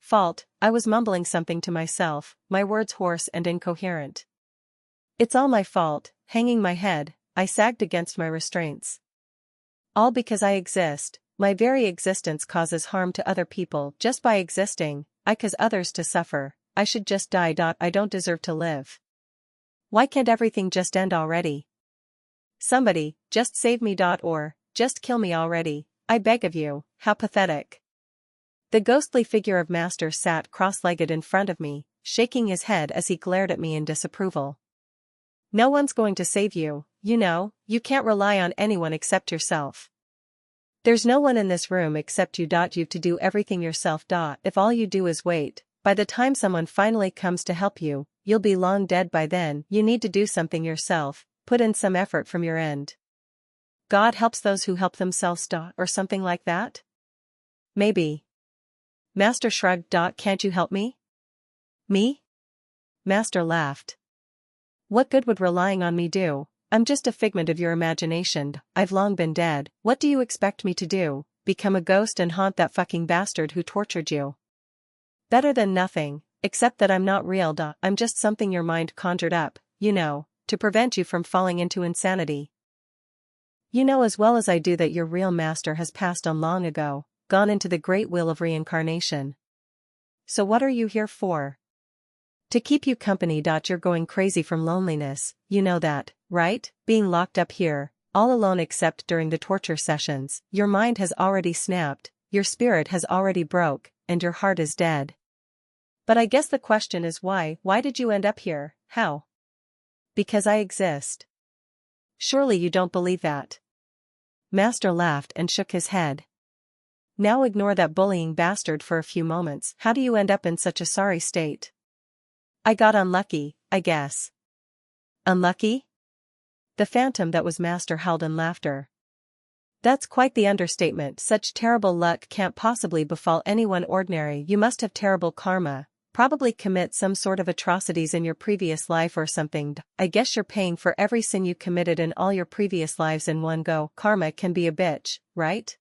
Fault, I was mumbling something to myself, my words hoarse and incoherent. It's all my fault, hanging my head, I sagged against my restraints. All because I exist, my very existence causes harm to other people just by existing, I cause others to suffer, I should just die. I don't deserve to live. Why can't everything just end already? Somebody, just save me. Or, just kill me already, I beg of you, how pathetic. The ghostly figure of Master sat cross-legged in front of me, shaking his head as he glared at me in disapproval. No one's going to save you, you know, you can't rely on anyone except yourself. There's no one in this room except you. You've to do everything yourself. If all you do is wait, by the time someone finally comes to help you, you'll be long dead by then. You need to do something yourself, put in some effort from your end. God helps those who help themselves. Or something like that? Maybe. Master shrugged. Can't you help me? Me? Master laughed. What good would relying on me do? I'm just a figment of your imagination, I've long been dead. What do you expect me to do, become a ghost and haunt that fucking bastard who tortured you? Better than nothing, except that I'm not real. I'm just something your mind conjured up, you know, to prevent you from falling into insanity. You know as well as I do that your real master has passed on long ago, gone into the great wheel of reincarnation. So what are you here for? To keep you company. You're going crazy from loneliness, you know that, right? Being locked up here, all alone except during the torture sessions, your mind has already snapped, your spirit has already broke, and your heart is dead. But I guess the question is why did you end up here, how? Because I exist. Surely you don't believe that. Master laughed and shook his head. Now ignore that bullying bastard for a few moments. How do you end up in such a sorry state? I got unlucky, I guess. Unlucky? The phantom that was Master howled in laughter. That's quite the understatement. Such terrible luck can't possibly befall anyone ordinary. You must have terrible karma, probably commit some sort of atrocities in your previous life or something. I guess you're paying for every sin you committed in all your previous lives in one go. Karma can be a bitch, right?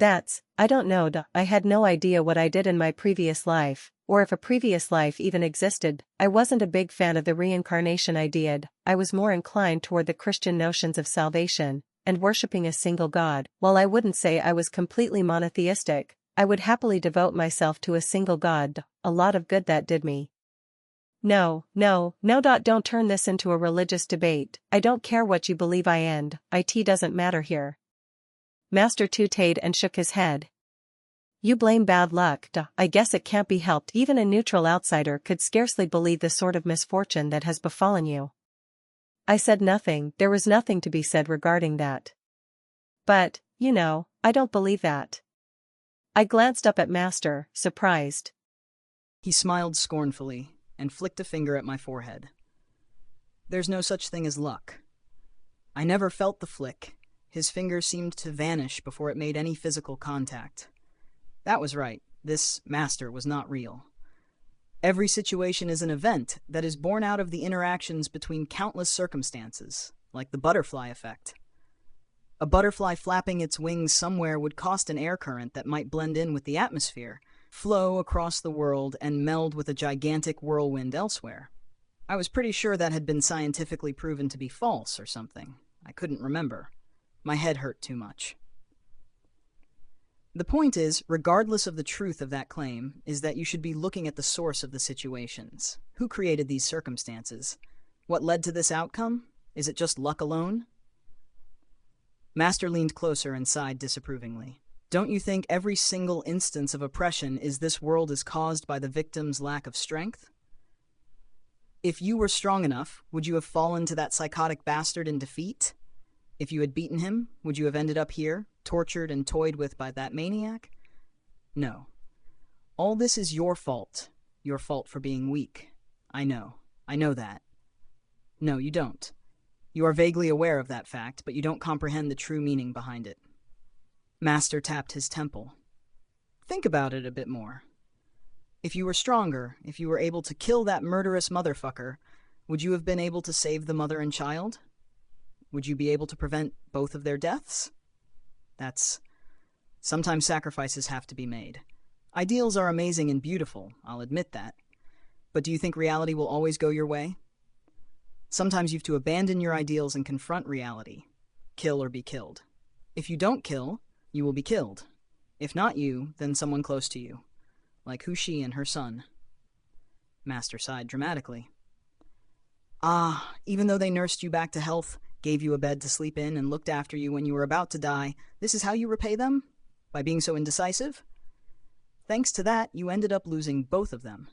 I don't know. I had no idea what I did in my previous life, or if a previous life even existed. I wasn't a big fan of the reincarnation idea. I was more inclined toward the Christian notions of salvation, and worshipping a single God. While I wouldn't say I was completely monotheistic, I would happily devote myself to a single God. A lot of good that did me. No. Don't turn this into a religious debate. I don't care what you believe. It doesn't matter here. Master tooted and shook his head. You blame bad luck. I guess it can't be helped. Even a neutral outsider could scarcely believe the sort of misfortune that has befallen you. I said nothing. There was nothing to be said regarding that. But, you know, I don't believe that. I glanced up at Master, surprised. He smiled scornfully and flicked a finger at my forehead. There's no such thing as luck. I never felt the flick. His finger seemed to vanish before it made any physical contact. That was right. This Master was not real. Every situation is an event that is born out of the interactions between countless circumstances, like the butterfly effect. A butterfly flapping its wings somewhere would cost an air current that might blend in with the atmosphere, flow across the world, and meld with a gigantic whirlwind elsewhere. I was pretty sure that had been scientifically proven to be false or something. I couldn't remember. My head hurt too much. The point is, regardless of the truth of that claim, is that you should be looking at the source of the situations. Who created these circumstances? What led to this outcome? Is it just luck alone? Master leaned closer and sighed disapprovingly. Don't you think every single instance of oppression in this world is caused by the victim's lack of strength? If you were strong enough, would you have fallen to that psychotic bastard in defeat? If you had beaten him, would you have ended up here, tortured and toyed with by that maniac? No. All this is your fault for being weak. I know that. No, you don't. You are vaguely aware of that fact, but you don't comprehend the true meaning behind it. Master tapped his temple. Think about it a bit more. If you were stronger, if you were able to kill that murderous motherfucker, would you have been able to save the mother and child? Would you be able to prevent both of their deaths? Sometimes sacrifices have to be made. Ideals are amazing and beautiful, I'll admit that. But do you think reality will always go your way? Sometimes you have to abandon your ideals and confront reality. Kill or be killed. If you don't kill, you will be killed. If not you, then someone close to you. Like Xianxia and her son. Master sighed dramatically. Ah, even though they nursed you back to health, gave you a bed to sleep in, and looked after you when you were about to die, this is how you repay them? By being so indecisive? Thanks to that, you ended up losing both of them.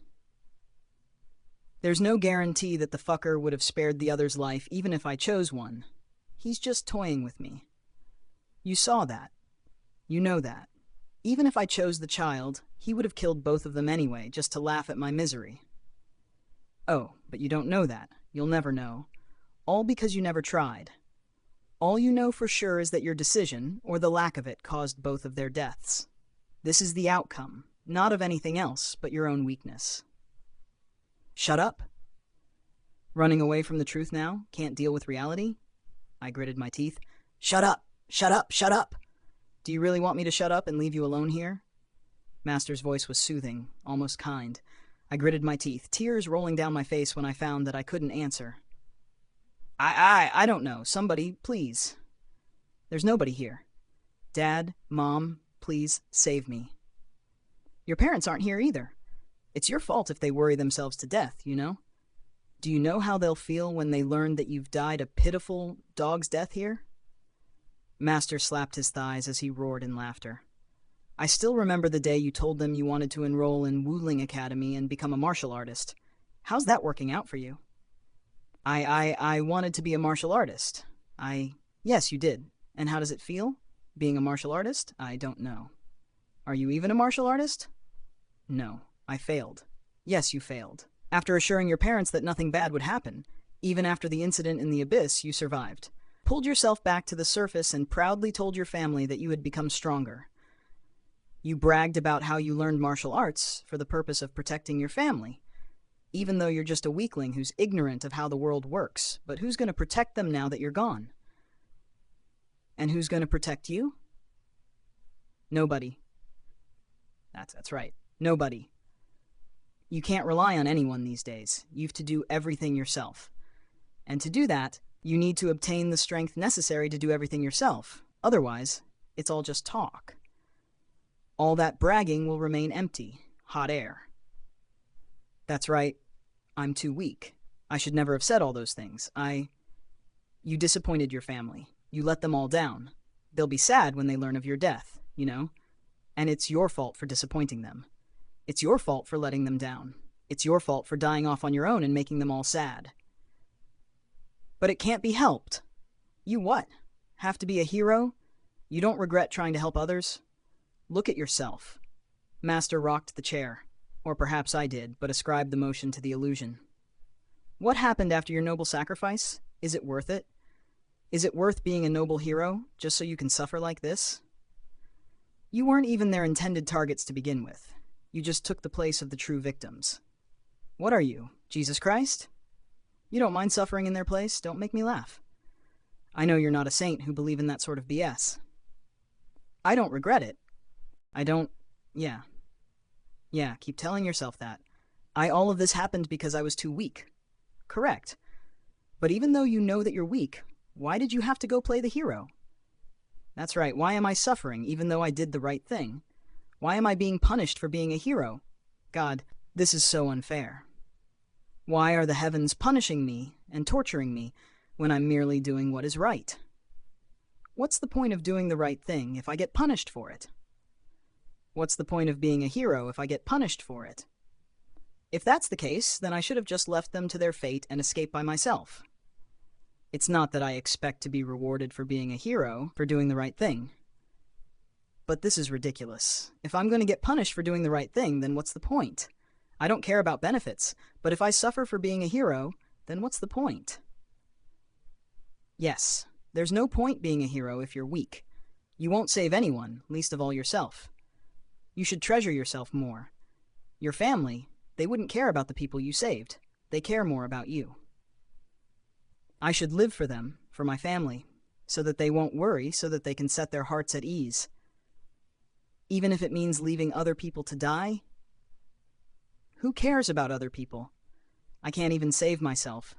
There's no guarantee that the fucker would have spared the other's life even if I chose one. He's just toying with me. You saw that. You know that. Even if I chose the child, he would have killed both of them anyway, just to laugh at my misery. Oh, but you don't know that. You'll never know. All because you never tried. All you know for sure is that your decision, or the lack of it, caused both of their deaths. This is the outcome, not of anything else but your own weakness. Shut up. Running away from the truth now? Can't deal with reality? I gritted my teeth. Shut up! Shut up! Shut up! Do you really want me to shut up and leave you alone here? Master's voice was soothing, almost kind. I gritted my teeth, tears rolling down my face when I found that I couldn't answer. I don't know. Somebody, please. There's nobody here. Dad, Mom, please save me. Your parents aren't here either. It's your fault if they worry themselves to death, you know? Do you know how they'll feel when they learn that you've died a pitiful dog's death here? Master slapped his thighs as he roared in laughter. I still remember the day you told them you wanted to enroll in Wuling Academy and become a martial artist. How's that working out for you? I wanted to be a martial artist. Yes, you did. And how does it feel? Being a martial artist? I don't know. Are you even a martial artist? No, I failed. Yes, you failed. After assuring your parents that nothing bad would happen, even after the incident in the abyss, you survived. Pulled yourself back to the surface and proudly told your family that you had become stronger. You bragged about how you learned martial arts for the purpose of protecting your family, even though you're just a weakling who's ignorant of how the world works. But who's going to protect them now that you're gone? And who's going to protect you? Nobody. That's right. Nobody. You can't rely on anyone these days. You have to do everything yourself. And to do that, you need to obtain the strength necessary to do everything yourself. Otherwise, it's all just talk. All that bragging will remain empty, hot air. That's right. I'm too weak. I should never have said all those things. You disappointed your family. You let them all down. They'll be sad when they learn of your death, you know? And it's your fault for disappointing them. It's your fault for letting them down. It's your fault for dying off on your own and making them all sad. But it can't be helped. You what? Have to be a hero? You don't regret trying to help others? Look at yourself. Master rocked the chair. Or perhaps I did, but ascribed the motion to the illusion. What happened after your noble sacrifice? Is it worth it? Is it worth being a noble hero, just so you can suffer like this? You weren't even their intended targets to begin with. You just took the place of the true victims. What are you, Jesus Christ? You don't mind suffering in their place? Don't make me laugh. I know you're not a saint who believe in that sort of BS. I don't regret it. Yeah, keep telling yourself that. All of this happened because I was too weak. Correct. But even though you know that you're weak, why did you have to go play the hero? That's right, why am I suffering even though I did the right thing? Why am I being punished for being a hero? God, this is so unfair. Why are the heavens punishing me and torturing me when I'm merely doing what is right? What's the point of doing the right thing if I get punished for it? What's the point of being a hero if I get punished for it? If that's the case, then I should have just left them to their fate and escaped by myself. It's not that I expect to be rewarded for being a hero, for doing the right thing. But this is ridiculous. If I'm going to get punished for doing the right thing, then what's the point? I don't care about benefits, but if I suffer for being a hero, then what's the point? Yes, there's no point being a hero if you're weak. You won't save anyone, least of all yourself. You should treasure yourself more. Your family, they wouldn't care about the people you saved. They care more about you. I should live for them, for my family, so that they won't worry, so that they can set their hearts at ease. even if it means leaving other people to die? Who cares about other people? I can't even save myself.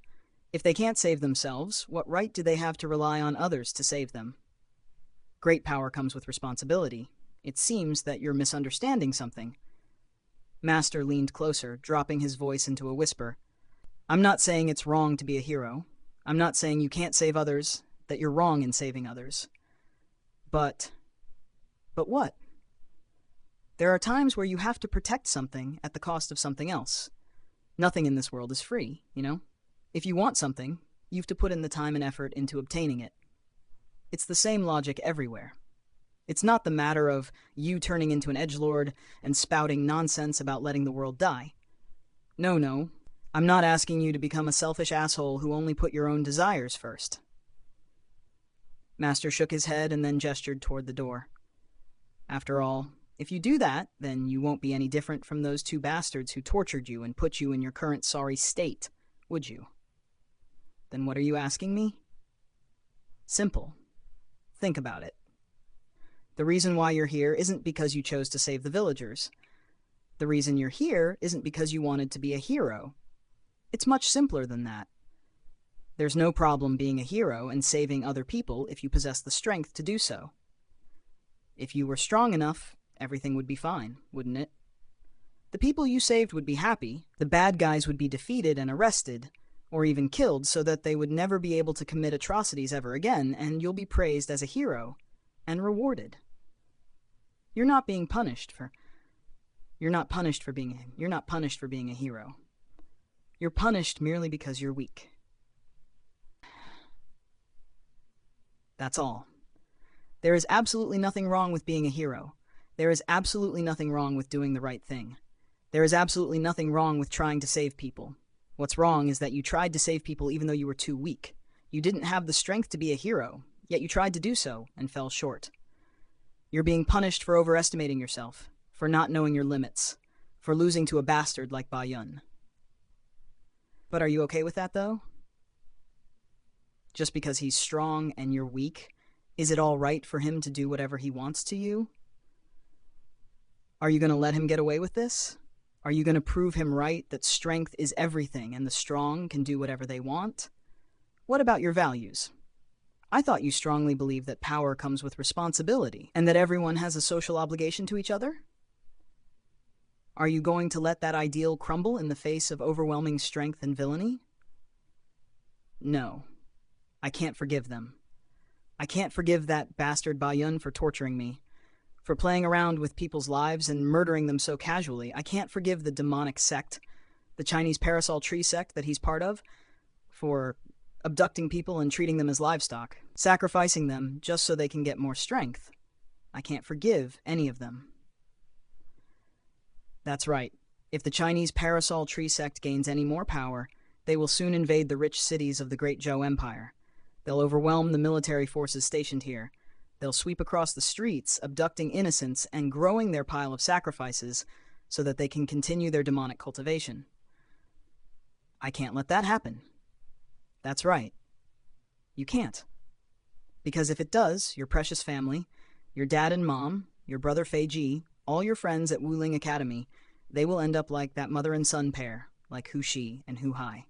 If they can't save themselves, what right do they have to rely on others to save them? Great power comes with responsibility. It seems that you're misunderstanding something. Master leaned closer, dropping his voice into a whisper. I'm not saying it's wrong to be a hero. I'm not saying you can't save others, that you're wrong in saving others. But what? There are times where you have to protect something at the cost of something else. Nothing in this world is free, you know? If you want something, you have to put in the time and effort into obtaining it. It's the same logic everywhere. It's not the matter of you turning into an edgelord and spouting nonsense about letting the world die. No, I'm not asking you to become a selfish asshole who only put your own desires first. Master shook his head and then gestured toward the door. After all, if you do that, then you won't be any different from those two bastards who tortured you and put you in your current sorry state, would you? Then what are you asking me? Simple. Think about it. The reason why you're here isn't because you chose to save the villagers. The reason you're here isn't because you wanted to be a hero. It's much simpler than that. There's no problem being a hero and saving other people if you possess the strength to do so. If you were strong enough, everything would be fine, wouldn't it? The people you saved would be happy, the bad guys would be defeated and arrested, or even killed so that they would never be able to commit atrocities ever again, and you'll be praised as a hero and rewarded. You're not punished for being a hero. You're punished merely because you're weak. That's all. There is absolutely nothing wrong with being a hero. There is absolutely nothing wrong with doing the right thing. There is absolutely nothing wrong with trying to save people. What's wrong is that you tried to save people even though you were too weak. You didn't have the strength to be a hero, yet you tried to do so and fell short. You're being punished for overestimating yourself, for not knowing your limits, for losing to a bastard like Ba Yun. But are you okay with that, though? Just because he's strong and you're weak, is it all right for him to do whatever he wants to you? Are you going to let him get away with this? Are you going to prove him right that strength is everything and the strong can do whatever they want? What about your values? I thought you strongly believed that power comes with responsibility and that everyone has a social obligation to each other? Are you going to let that ideal crumble in the face of overwhelming strength and villainy? No. I can't forgive them. I can't forgive that bastard Ba Yun for torturing me, for playing around with people's lives and murdering them so casually. I can't forgive the demonic sect, the Chinese parasol tree sect that he's part of, for abducting people and treating them as livestock, sacrificing them just so they can get more strength. I can't forgive any of them. That's right. If the Chinese parasol tree sect gains any more power, they will soon invade the rich cities of the Great Zhou Empire. They'll overwhelm the military forces stationed here. They'll sweep across the streets, abducting innocents and growing their pile of sacrifices so that they can continue their demonic cultivation. I can't let that happen. That's right. You can't. Because if it does, your precious family, your dad and mom, your brother Fei Ji, all your friends at Wuling Academy, they will end up like that mother and son pair, like Hu Shi and Hu Hai.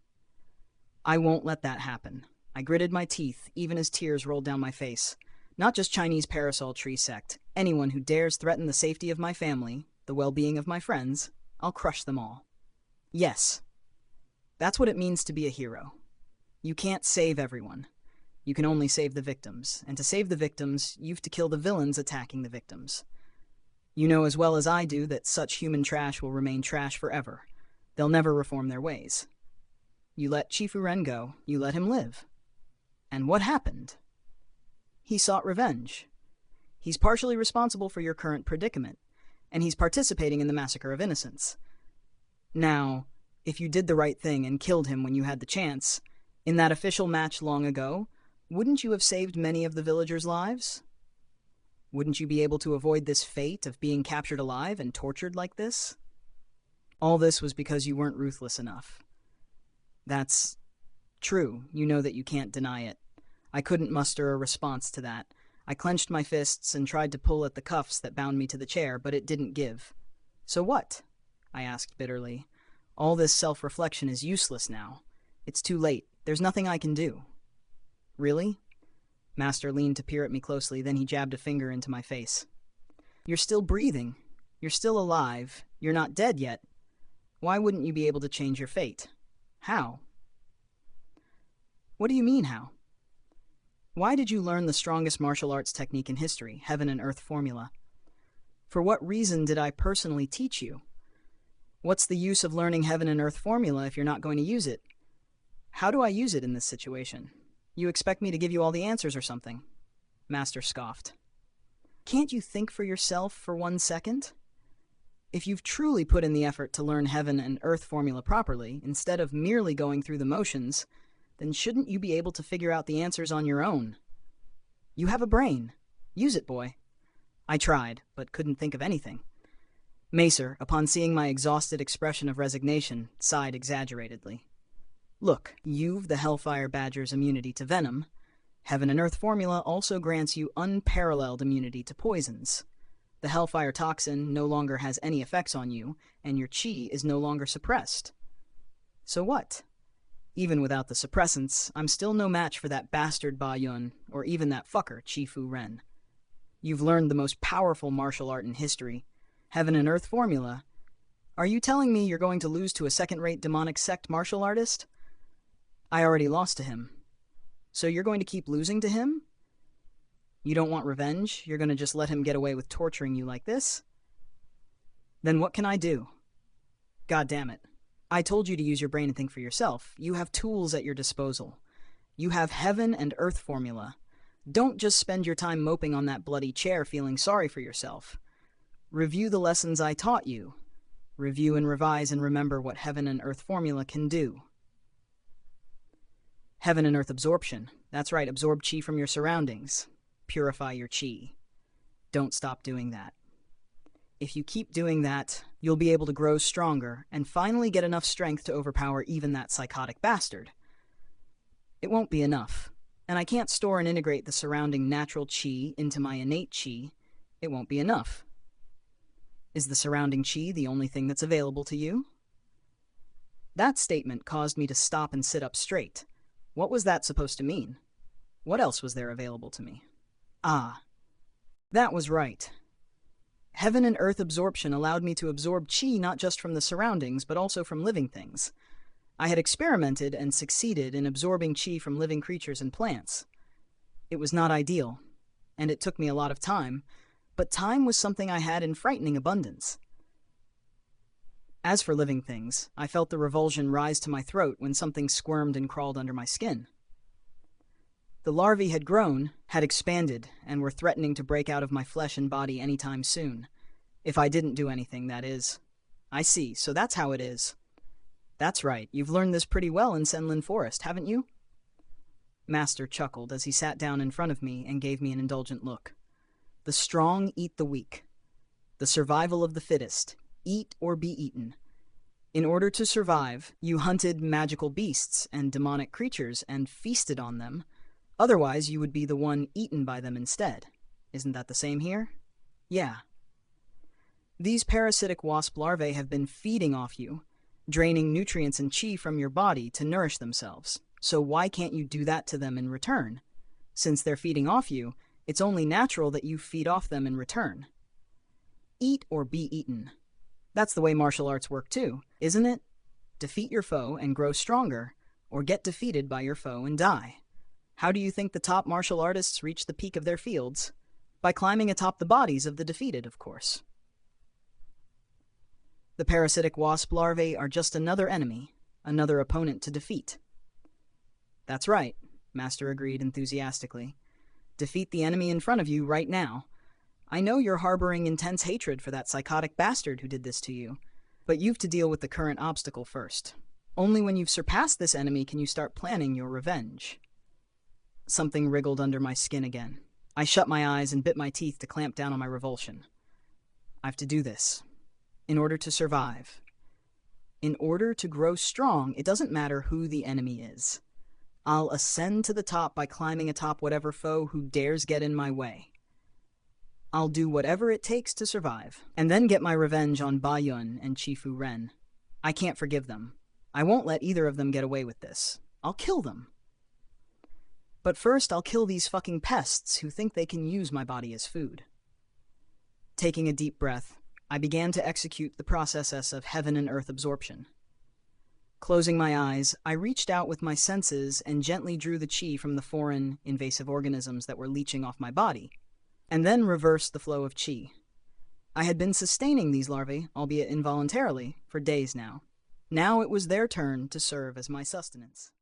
I won't let that happen. I gritted my teeth, even as tears rolled down my face. Not just Chinese parasol tree sect. Anyone who dares threaten the safety of my family, the well-being of my friends, I'll crush them all. Yes. That's what it means to be a hero. You can't save everyone. You can only save the victims, and to save the victims, you've to kill the villains attacking the victims. You know as well as I do that such human trash will remain trash forever. They'll never reform their ways. You let Chifu Ren go, you let him live. And what happened? He sought revenge. He's partially responsible for your current predicament, and he's participating in the massacre of innocents. Now, if you did the right thing and killed him when you had the chance, in that official match long ago, wouldn't you have saved many of the villagers' lives? Wouldn't you be able to avoid this fate of being captured alive and tortured like this? All this was because you weren't ruthless enough. That's true. You know that you can't deny it. I couldn't muster a response to that. I clenched my fists and tried to pull at the cuffs that bound me to the chair, but it didn't give. So what? I asked bitterly. All this self-reflection is useless now. It's too late. There's nothing I can do. Really? Master leaned to peer at me closely, then he jabbed a finger into my face. You're still breathing. You're still alive. You're not dead yet. Why wouldn't you be able to change your fate? How? What do you mean, how? Why did you learn the strongest martial arts technique in history, Heaven and Earth Formula? For what reason did I personally teach you? What's the use of learning Heaven and Earth Formula if you're not going to use it? How do I use it in this situation? You expect me to give you all the answers or something? Master scoffed. Can't you think for yourself for 1 second? If you've truly put in the effort to learn Heaven and Earth Formula properly, instead of merely going through the motions, then shouldn't you be able to figure out the answers on your own? You have a brain. Use it, boy. I tried, but couldn't think of anything. Macer, upon seeing my exhausted expression of resignation, sighed exaggeratedly. Look, you've the Hellfire Badger's immunity to venom. Heaven and Earth Formula also grants you unparalleled immunity to poisons. The Hellfire Toxin no longer has any effects on you, and your chi is no longer suppressed. So what? Even without the suppressants, I'm still no match for that bastard Ba Yun, or even that fucker Chi Fu Ren. You've learned the most powerful martial art in history, Heaven and Earth Formula. Are you telling me you're going to lose to a second-rate demonic sect martial artist? I already lost to him. So you're going to keep losing to him? You don't want revenge? You're going to just let him get away with torturing you like this? Then what can I do? God damn it. I told you to use your brain and think for yourself. You have tools at your disposal. You have Heaven and Earth Formula. Don't just spend your time moping on that bloody chair feeling sorry for yourself. Review the lessons I taught you. Review and revise and remember what Heaven and Earth Formula can do. Heaven and Earth Absorption. That's right, absorb chi from your surroundings. Purify your chi. Don't stop doing that. If you keep doing that, you'll be able to grow stronger and finally get enough strength to overpower even that psychotic bastard. It won't be enough, and I can't store and integrate the surrounding natural chi into my innate chi. It won't be enough. Is the surrounding chi the only thing that's available to you? That statement caused me to stop and sit up straight. What was that supposed to mean? What else was there available to me? Ah, that was right. Heaven and Earth Absorption allowed me to absorb chi not just from the surroundings, but also from living things. I had experimented and succeeded in absorbing chi from living creatures and plants. It was not ideal, and it took me a lot of time, but time was something I had in frightening abundance. As for living things, I felt the revulsion rise to my throat when something squirmed and crawled under my skin. The larvae had grown, had expanded, and were threatening to break out of my flesh and body anytime soon. If I didn't do anything, that is. I see, so that's how it is. That's right, you've learned this pretty well in Senlin Forest, haven't you? Master chuckled as he sat down in front of me and gave me an indulgent look. The strong eat the weak. The survival of the fittest. Eat or be eaten. In order to survive, you hunted magical beasts and demonic creatures and feasted on them. Otherwise, you would be the one eaten by them instead. Isn't that the same here? Yeah. These parasitic wasp larvae have been feeding off you, draining nutrients and chi from your body to nourish themselves. So why can't you do that to them in return? Since they're feeding off you, it's only natural that you feed off them in return. Eat or be eaten. That's the way martial arts work too, isn't it? Defeat your foe and grow stronger, or get defeated by your foe and die. How do you think the top martial artists reach the peak of their fields? By climbing atop the bodies of the defeated, of course. The parasitic wasp larvae are just another enemy, another opponent to defeat. That's right, Master agreed enthusiastically. Defeat the enemy in front of you right now. I know you're harboring intense hatred for that psychotic bastard who did this to you, but you've to deal with the current obstacle first. Only when you've surpassed this enemy can you start planning your revenge. Something wriggled under my skin again. I shut my eyes and bit my teeth to clamp down on my revulsion. I've to do this. In order to survive. In order to grow strong, it doesn't matter who the enemy is. I'll ascend to the top by climbing atop whatever foe who dares get in my way. I'll do whatever it takes to survive, and then get my revenge on Ba Yun and Chifu Ren. I can't forgive them. I won't let either of them get away with this. I'll kill them. But first, I'll kill these fucking pests who think they can use my body as food. Taking a deep breath, I began to execute the process of heaven and earth absorption. Closing my eyes, I reached out with my senses and gently drew the chi from the foreign, invasive organisms that were leeching off my body, and then reversed the flow of chi. I had been sustaining these larvae, albeit involuntarily, for days now. Now it was their turn to serve as my sustenance.